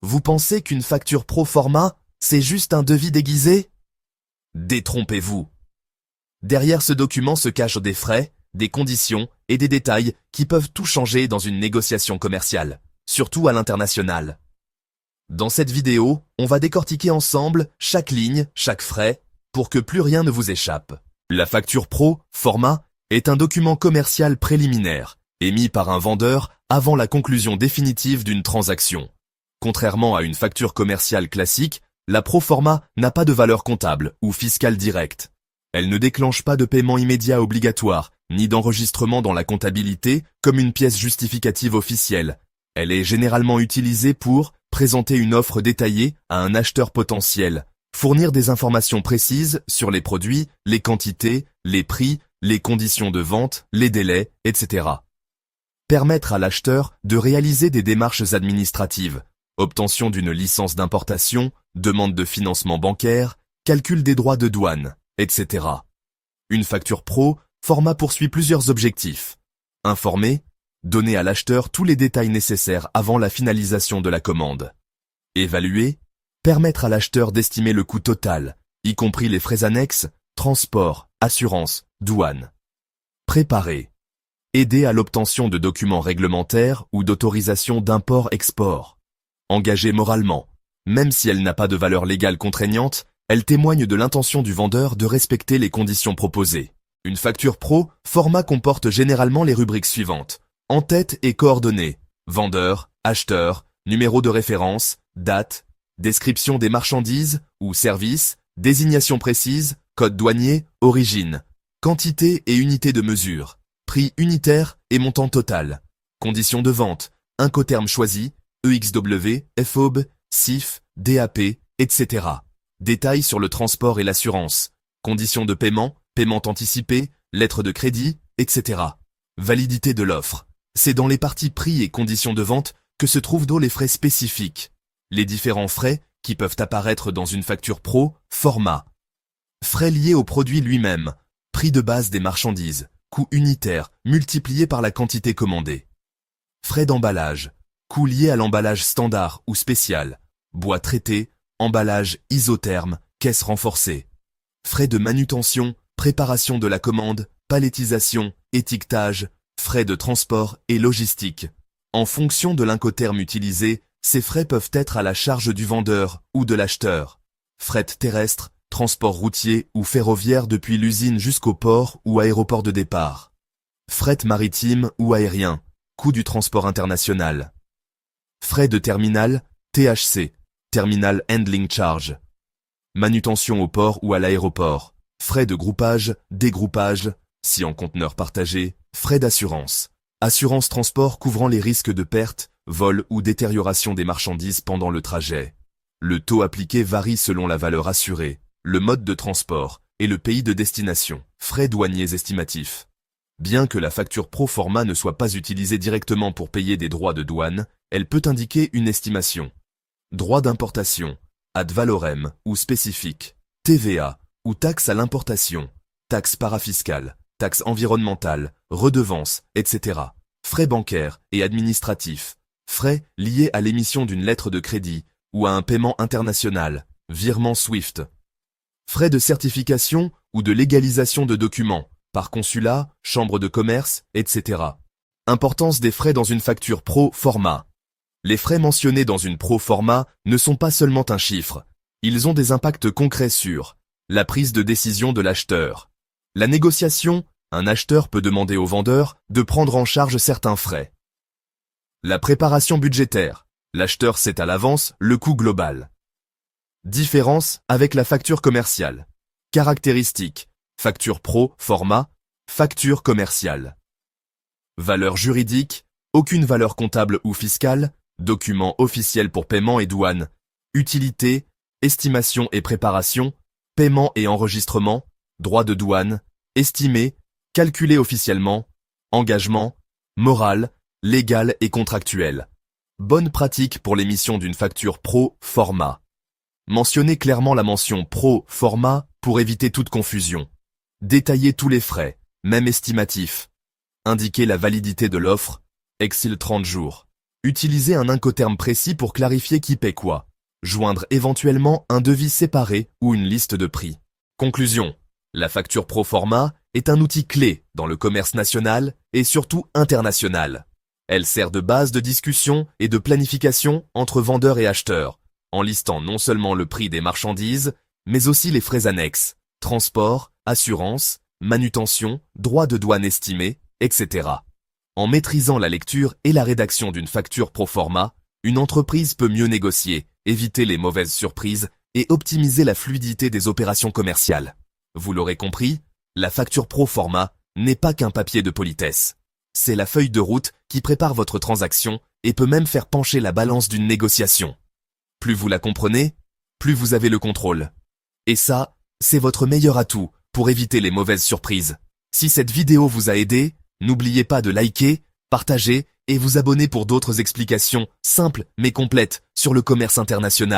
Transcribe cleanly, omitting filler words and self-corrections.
Vous pensez qu'une facture pro forma, c'est juste un devis déguisé? Détrompez-vous. Derrière ce document se cachent des frais, des conditions et des détails qui peuvent tout changer dans une négociation commerciale, surtout à l'international. Dans cette vidéo, on va décortiquer ensemble chaque ligne, chaque frais, pour que plus rien ne vous échappe. La facture pro, forma, est un document commercial préliminaire, émis par un vendeur avant la conclusion définitive d'une transaction. Contrairement à une facture commerciale classique, la pro forma n'a pas de valeur comptable ou fiscale directe. Elle ne déclenche pas de paiement immédiat obligatoire, ni d'enregistrement dans la comptabilité comme une pièce justificative officielle. Elle est généralement utilisée pour présenter une offre détaillée à un acheteur potentiel, fournir des informations précises sur les produits, les quantités, les prix, les conditions de vente, les délais, etc. Permettre à l'acheteur de réaliser des démarches administratives, obtention d'une licence d'importation, demande de financement bancaire, calcul des droits de douane, etc. Une facture pro, forma poursuit plusieurs objectifs. Informer, donner à l'acheteur tous les détails nécessaires avant la finalisation de la commande. Évaluer, permettre à l'acheteur d'estimer le coût total, y compris les frais annexes, transport, assurance, douane. Préparer, aider à l'obtention de documents réglementaires ou d'autorisation d'import-export. Engager moralement, même si elle n'a pas de valeur légale contraignante, elle témoigne de l'intention du vendeur de respecter les conditions proposées. Une facture pro, forma comporte généralement les rubriques suivantes. En-tête et coordonnées, vendeur, acheteur, numéro de référence, date, description des marchandises ou services, désignation précise, code douanier, origine, quantité et unité de mesure, prix unitaire et montant total, conditions de vente, incoterms choisis, EXW, FOB, CIF, DAP, etc. Détails sur le transport et l'assurance, conditions de paiement, paiement anticipé, lettre de crédit, etc. Validité de l'offre. C'est dans les parties prix et conditions de vente que se trouvent les frais spécifiques. Les différents frais qui peuvent apparaître dans une facture pro, forma. Frais liés au produit lui-même, prix de base des marchandises, coût unitaire multiplié par la quantité commandée. Frais d'emballage, coût lié à l'emballage standard ou spécial, bois traité, emballage isotherme, caisse renforcée. Frais de manutention, préparation de la commande, palettisation, étiquetage, frais de transport et logistique. En fonction de l'incoterme utilisé, ces frais peuvent être à la charge du vendeur ou de l'acheteur. Fret terrestre, transport routier ou ferroviaire depuis l'usine jusqu'au port ou aéroport de départ. Fret maritime ou aérien, coût du transport international. Frais de terminal, THC, Terminal Handling Charge. Manutention au port ou à l'aéroport. Frais de groupage, dégroupage, si en conteneur partagé, frais d'assurance. Assurance transport couvrant les risques de perte, vol ou détérioration des marchandises pendant le trajet. Le taux appliqué varie selon la valeur assurée, le mode de transport et le pays de destination. Frais douaniers estimatifs. Bien que la facture pro forma ne soit pas utilisée directement pour payer des droits de douane, elle peut indiquer une estimation. Droits d'importation, ad valorem ou spécifique, TVA ou taxe à l'importation, taxe parafiscale, taxe environnementale, redevances, etc. Frais bancaires et administratifs, frais liés à l'émission d'une lettre de crédit ou à un paiement international, virement SWIFT. Frais de certification ou de légalisation de documents, par consulat, chambre de commerce, etc. Importance des frais dans une facture pro forma. Les frais mentionnés dans une pro forma ne sont pas seulement un chiffre, ils ont des impacts concrets sur la prise de décision de l'acheteur. La négociation, un acheteur peut demander au vendeur de prendre en charge certains frais. La préparation budgétaire, l'acheteur sait à l'avance le coût global. Différence avec la facture commerciale. Caractéristiques, facture pro, forma, facture commerciale. Valeur juridique, aucune valeur comptable ou fiscale, document officiel pour paiement et douane. Utilité, estimation et préparation, paiement et enregistrement, droit de douane, estimé, calculé officiellement, engagement, moral, légal et contractuel. Bonne pratique pour l'émission d'une facture pro forma. Mentionnez clairement la mention pro forma pour éviter toute confusion. Détaillez tous les frais, même estimatifs. Indiquez la validité de l'offre, exil 30 jours. Utilisez un incoterme précis pour clarifier qui paie quoi. Joindre éventuellement un devis séparé ou une liste de prix. Conclusion. La facture pro forma est un outil clé dans le commerce national et surtout international. Elle sert de base de discussion et de planification entre vendeurs et acheteurs, en listant non seulement le prix des marchandises, mais aussi les frais annexes, transport, assurance, manutention, droits de douane estimés, etc. En maîtrisant la lecture et la rédaction d'une facture pro forma, une entreprise peut mieux négocier, éviter les mauvaises surprises et optimiser la fluidité des opérations commerciales. Vous l'aurez compris, la facture pro forma n'est pas qu'un papier de politesse. C'est la feuille de route qui prépare votre transaction et peut même faire pencher la balance d'une négociation. Plus vous la comprenez, plus vous avez le contrôle. Et ça, c'est votre meilleur atout pour éviter les mauvaises surprises. Si cette vidéo vous a aidé, n'oubliez pas de liker, partager et vous abonner pour d'autres explications simples mais complètes sur le commerce international.